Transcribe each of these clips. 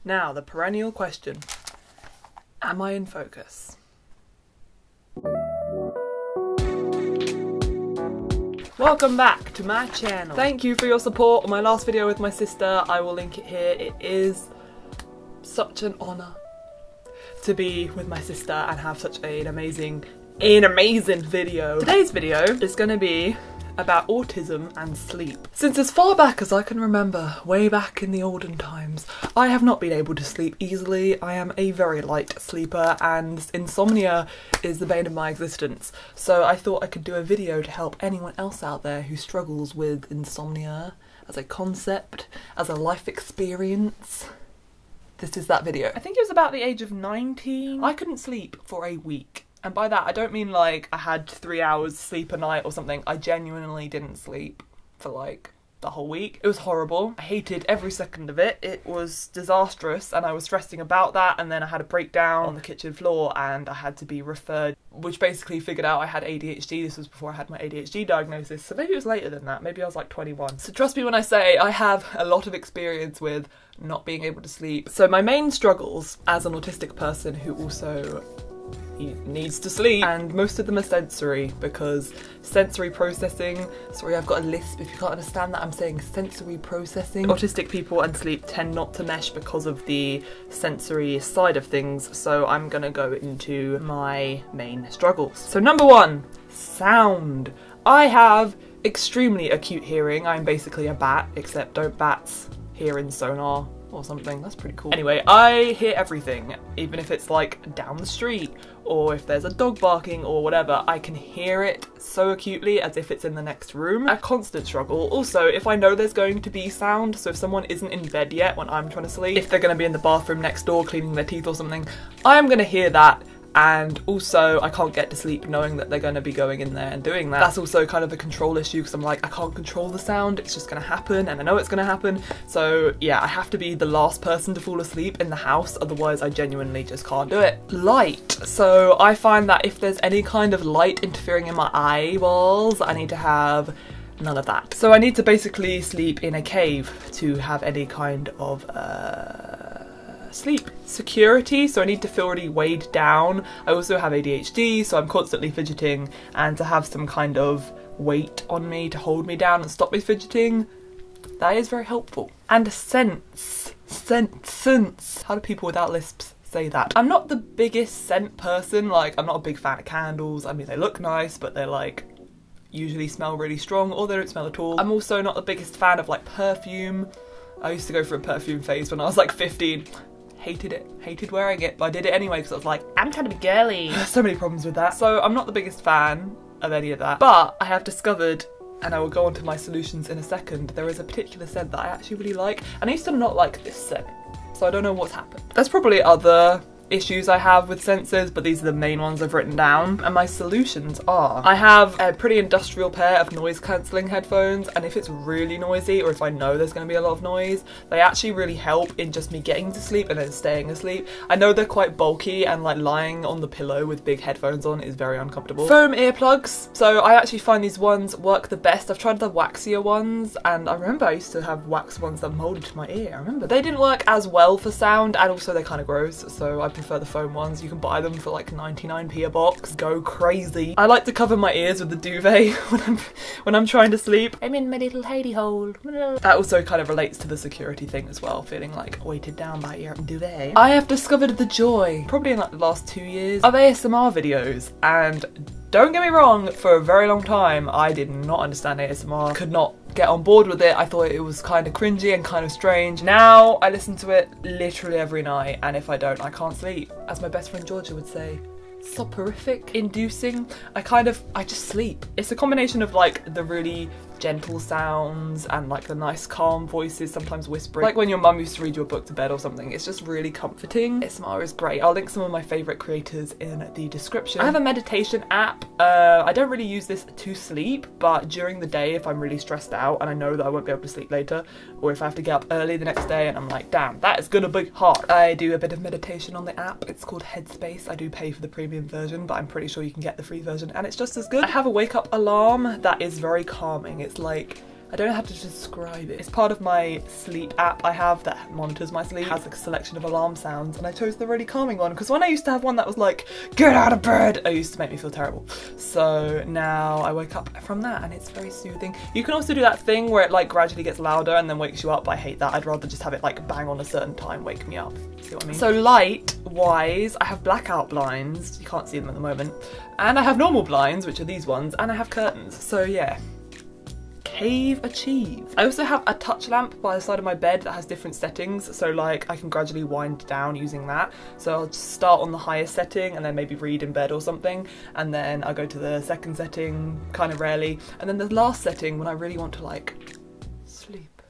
Now, the perennial question. Am I in focus? Welcome back to my channel. Thank you for your support on my last video with my sister. I will link it here. It is such an honour to be with my sister and have such an amazing video. Today's video is going to be about autism and sleep. Since as far back as I can remember, way back in the olden times, I have not been able to sleep easily. I am a very light sleeper and insomnia is the bane of my existence. So I thought I could do a video to help anyone else out there who struggles with insomnia as a concept, as a life experience. This is that video. I think it was about the age of 19. I couldn't sleep for a week. And by that, I don't mean like I had 3 hours sleep a night or something. I genuinely didn't sleep for like the whole week. It was horrible. I hated every second of it. It was disastrous and I was stressing about that, and then I had a breakdown on the kitchen floor and I had to be referred, which basically figured out I had ADHD. This was before I had my ADHD diagnosis, so maybe it was later than that. Maybe I was like 21. So trust me when I say I have a lot of experience with not being able to sleep. So my main struggles as an autistic person who also needs to sleep, and most of them are sensory, because sensory processing, sorry I've got a lisp if you can't understand that, I'm saying sensory processing. Autistic people and sleep tend not to mesh because of the sensory side of things, so I'm gonna go into my main struggles. So number one, sound. I have extremely acute hearing. I'm basically a bat, except don't bats hear in sonar or something? That's pretty cool. Anyway, I hear everything, even if it's like down the street or if there's a dog barking or whatever. I can hear it so acutely as if it's in the next room. A constant struggle. Also, if I know there's going to be sound, so if someone isn't in bed yet when I'm trying to sleep, if they're going to be in the bathroom next door cleaning their teeth or something, I'm going to hear that. And also I can't get to sleep knowing that they're going to be going in there and doing that. That's also kind of a control issue, because I'm like, I can't control the sound, it's just going to happen and I know it's going to happen. So yeah, I have to be the last person to fall asleep in the house, otherwise I genuinely just can't do it. Light. So I find that if there's any kind of light interfering in my eyeballs, I need to have none of that. So I need to basically sleep in a cave to have any kind of sleep. Security, so I need to feel really weighed down. I also have ADHD, so I'm constantly fidgeting, and to have some kind of weight on me to hold me down and stop me fidgeting, that is very helpful. And sense. How do people without lisps say that? I'm not the biggest scent person, like I'm not a big fan of candles. I mean, they look nice, but they're like usually smell really strong, or they don't smell at all. I'm also not the biggest fan of like perfume. I used to go through a perfume phase when I was like 15. Hated it, hated wearing it, but I did it anyway because I was like, I'm trying to be girly. So many problems with that. So I'm not the biggest fan of any of that, but I have discovered, and I will go on to my solutions in a second, there is a particular scent that I actually really like, and I used to not like this scent, so I don't know what's happened. There's probably other issues I have with senses, but these are the main ones I've written down. And my solutions are, I have a pretty industrial pair of noise cancelling headphones, and if it's really noisy or if I know there's going to be a lot of noise, they actually really help in just me getting to sleep and then staying asleep. I know they're quite bulky, and like lying on the pillow with big headphones on is very uncomfortable. Foam earplugs. So I actually find these ones work the best. I've tried the waxier ones, and I remember I used to have wax ones that molded to my ear. I remember they didn't work as well for sound, and also they're kind of gross, so I prefer the foam ones. You can buy them for like 99p a box. Go crazy. I like to cover my ears with the duvet when I'm trying to sleep. I'm in my little hidey hole. That also kind of relates to the security thing as well, feeling like weighted down by your duvet. I have discovered the joy, probably in like the last 2 years, of ASMR videos, and don't get me wrong, for a very long time I did not understand ASMR, could not get on board with it. I thought it was kind of cringy and kind of strange. Now I listen to it literally every night, and if I don't, I can't sleep. As my best friend Georgia would say, soporific inducing. I just sleep. It's a combination of like the really gentle sounds and like the nice calm voices, sometimes whispering, like when your mum used to read you a book to bed or something. It's just really comforting. ASMR is great. I'll link some of my favourite creators in the description. I have a meditation app. I don't really use this to sleep, but during the day if I'm really stressed out and I know that I won't be able to sleep later, or if I have to get up early the next day and I'm like, damn, that is gonna be hard, I do a bit of meditation on the app. It's called Headspace. I do pay for the premium version, but I'm pretty sure you can get the free version and it's just as good. I have a wake up alarm that is very calming. It's like I don't know how to describe it. It's part of my sleep app I have that monitors my sleep. It has like a selection of alarm sounds, and I chose the really calming one because when I used to have one that was like, get out of bed, it used to make me feel terrible. So now I wake up from that and it's very soothing. You can also do that thing where it like gradually gets louder and then wakes you up, but I hate that. I'd rather just have it like bang on a certain time, wake me up. See what I mean? So light wise, I have blackout blinds. You can't see them at the moment. And I have normal blinds, which are these ones, and I have curtains. So yeah. Cave achieved. I also have a touch lamp by the side of my bed that has different settings, so like I can gradually wind down using that. So I'll just start on the highest setting and then maybe read in bed or something, and then I'll go to the second setting kind of rarely, and then the last setting when I really want to like sleep,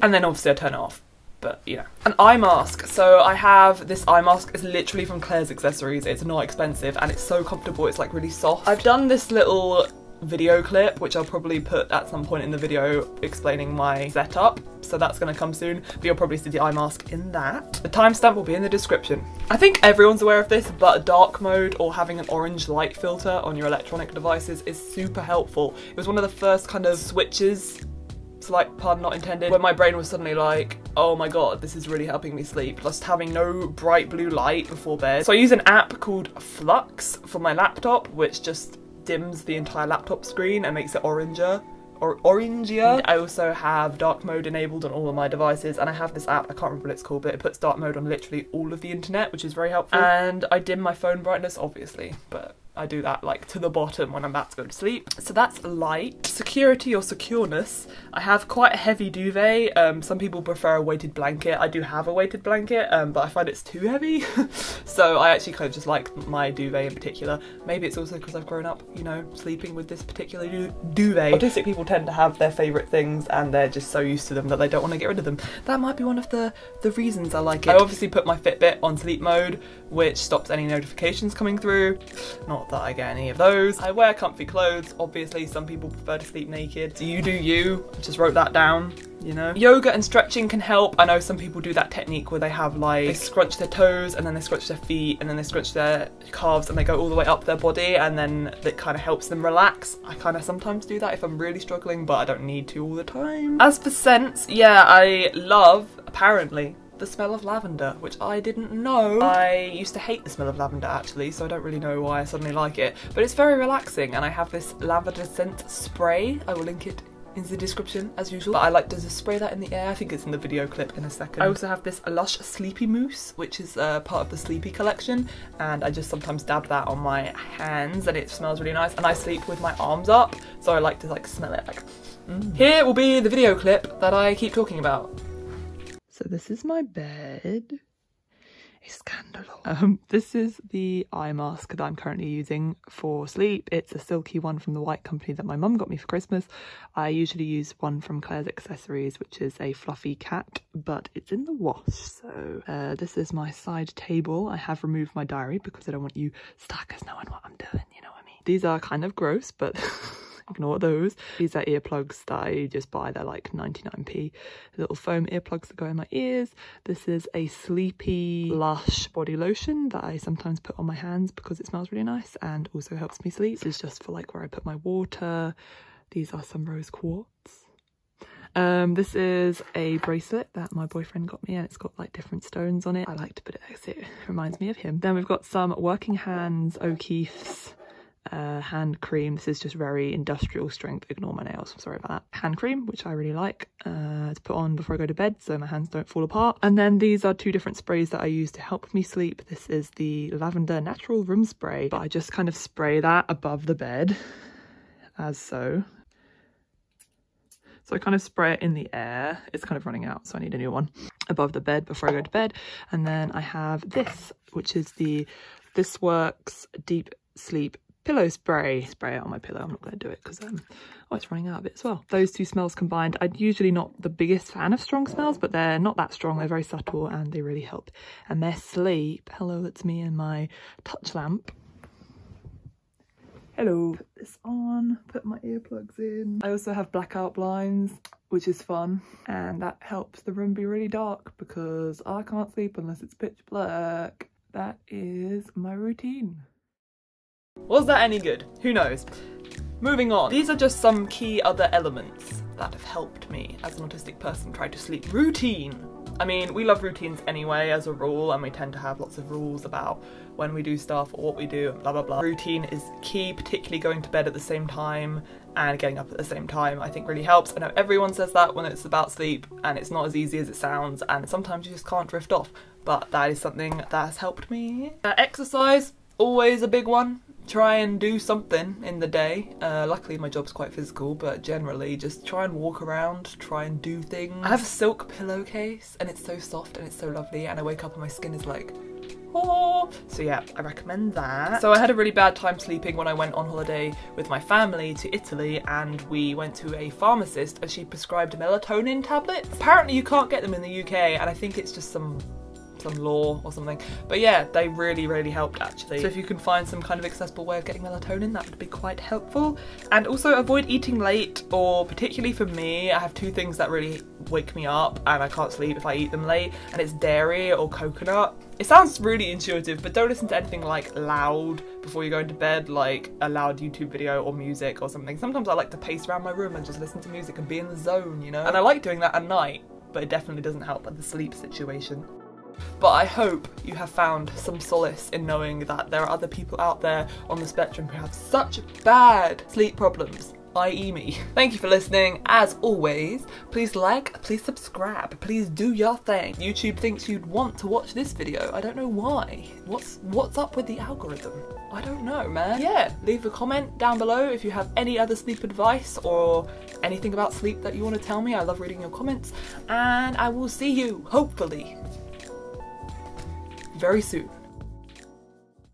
and then obviously I turn it off. But you know. An eye mask. So I have this eye mask. It's literally from Claire's Accessories. It's not expensive and it's so comfortable. It's like really soft. I've done this little video clip, which I'll probably put at some point in the video explaining my setup, so that's gonna come soon, but you'll probably see the eye mask in that. The timestamp will be in the description. I think everyone's aware of this, but dark mode or having an orange light filter on your electronic devices is super helpful. It was one of the first kind of switches, so like, pardon not intended, when my brain was suddenly like, oh my god, this is really helping me sleep, just having no bright blue light before bed. So I use an app called Flux for my laptop, which just dims the entire laptop screen and makes it orangier. I also have dark mode enabled on all of my devices, and I have this app, I can't remember what it's called, but it puts dark mode on literally all of the internet, which is very helpful. And I dim my phone brightness, obviously, but I do that like to the bottom when I'm about to go to sleep. So that's light. Security or secureness. I have quite a heavy duvet. Some people prefer a weighted blanket. I do have a weighted blanket, but I find it's too heavy. So I actually kind of just like my duvet in particular. Maybe it's also because I've grown up, you know, sleeping with this particular duvet. Autistic people tend to have their favourite things and they're just so used to them that they don't want to get rid of them. That might be one of the reasons I like it. I obviously put my Fitbit on sleep mode, which stops any notifications coming through. Not that I get any of those. I wear comfy clothes, obviously some people prefer to sleep naked. So you do you, I just wrote that down, you know. Yoga and stretching can help. I know some people do that technique where they have like, they scrunch their toes and then they scrunch their feet and then they scrunch their calves and they go all the way up their body, and then it kind of helps them relax. I kind of sometimes do that if I'm really struggling, but I don't need to all the time. As for scents, yeah, I love, apparently, the smell of lavender, which I didn't know. I used to hate the smell of lavender actually, so I don't really know why I suddenly like it, but it's very relaxing, and I have this lavender scent spray. I will link it in the description as usual, but I like to just spray that in the air. I think it's in the video clip in a second. I also have this Lush Sleepy Mousse, which is part of the Sleepy collection, and I just sometimes dab that on my hands and it smells really nice, and I sleep with my arms up, so I like to like smell it like Here will be the video clip that I keep talking about. So this is my bed. A scandalo. This is the eye mask that I'm currently using for sleep. It's a silky one from the white company that my mum got me for Christmas. I usually use one from Claire's Accessories, which is a fluffy cat, but it's in the wash. So this is my side table. I have removed my diary because I don't want you stalkers knowing what I'm doing, you know what I mean? These are kind of gross, but ignore those. These are earplugs that I just buy. They're like 99p. Little foam earplugs that go in my ears. This is a Sleepy Lush body lotion that I sometimes put on my hands because it smells really nice and also helps me sleep. This is just for like where I put my water. These are some rose quartz. This is a bracelet that my boyfriend got me, and it's got like different stones on it. I like to put it there because it reminds me of him. Then we've got some Working Hands O'Keeffe's hand cream. This is just very industrial strength, ignore my nails, I'm sorry about that. Hand cream, which I really like to put on before I go to bed so my hands don't fall apart. And then these are two different sprays that I use to help me sleep. This is the Lavender Natural Room Spray, but I just kind of spray that above the bed as so. So I kind of spray it in the air. It's kind of running out, so I need a new one. Above the bed before I go to bed. And then I have this, which is the This Works Deep Sleep Pillow Spray. Spray it on my pillow. I'm not going to do it because oh, it's running out of it as well. Those two smells combined. I'm usually not the biggest fan of strong smells, but they're not that strong. They're very subtle and they really help. And their sleep. Hello, that's me and my touch lamp. Hello. Put this on, put my earplugs in. I also have blackout blinds, which is fun, and that helps the room be really dark because I can't sleep unless it's pitch black. That is my routine. Was that any good? Who knows? Moving on. These are just some key other elements that have helped me as an autistic person try to sleep. Routine. I mean, we love routines anyway as a rule, and we tend to have lots of rules about when we do stuff or what we do and blah blah blah. Routine is key, particularly going to bed at the same time and getting up at the same time, I think really helps. I know everyone says that when it's about sleep, and it's not as easy as it sounds, and sometimes you just can't drift off, but that is something that has helped me. Exercise, always a big one. Try and do something in the day. Luckily my job's quite physical, but generally just try and walk around, try and do things. I have a silk pillowcase and it's so soft and it's so lovely, and I wake up and my skin is like, oh. So yeah, I recommend that. So I had a really bad time sleeping when I went on holiday with my family to Italy, and we went to a pharmacist and she prescribed melatonin tablets. Apparently you can't get them in the UK, and I think it's just some law or something, but yeah, they really helped actually. So if you can find some kind of accessible way of getting melatonin, that would be quite helpful. And also avoid eating late, or particularly for me, I have two things that really wake me up and I can't sleep if I eat them late, and it's dairy or coconut. It sounds really intuitive, but don't listen to anything like loud before you go into bed, like a loud YouTube video or music or something. Sometimes I like to pace around my room and just listen to music and be in the zone, you know? And I like doing that at night, but it definitely doesn't help with the sleep situation. But I hope you have found some solace in knowing that there are other people out there on the spectrum who have such bad sleep problems, i.e. me. Thank you for listening. As always, please like, please subscribe, please do your thing. YouTube thinks you'd want to watch this video. I don't know why. What's up with the algorithm? I don't know, man. Yeah, leave a comment down below if you have any other sleep advice or anything about sleep that you want to tell me. I love reading your comments, and I will see you, hopefully, very soon.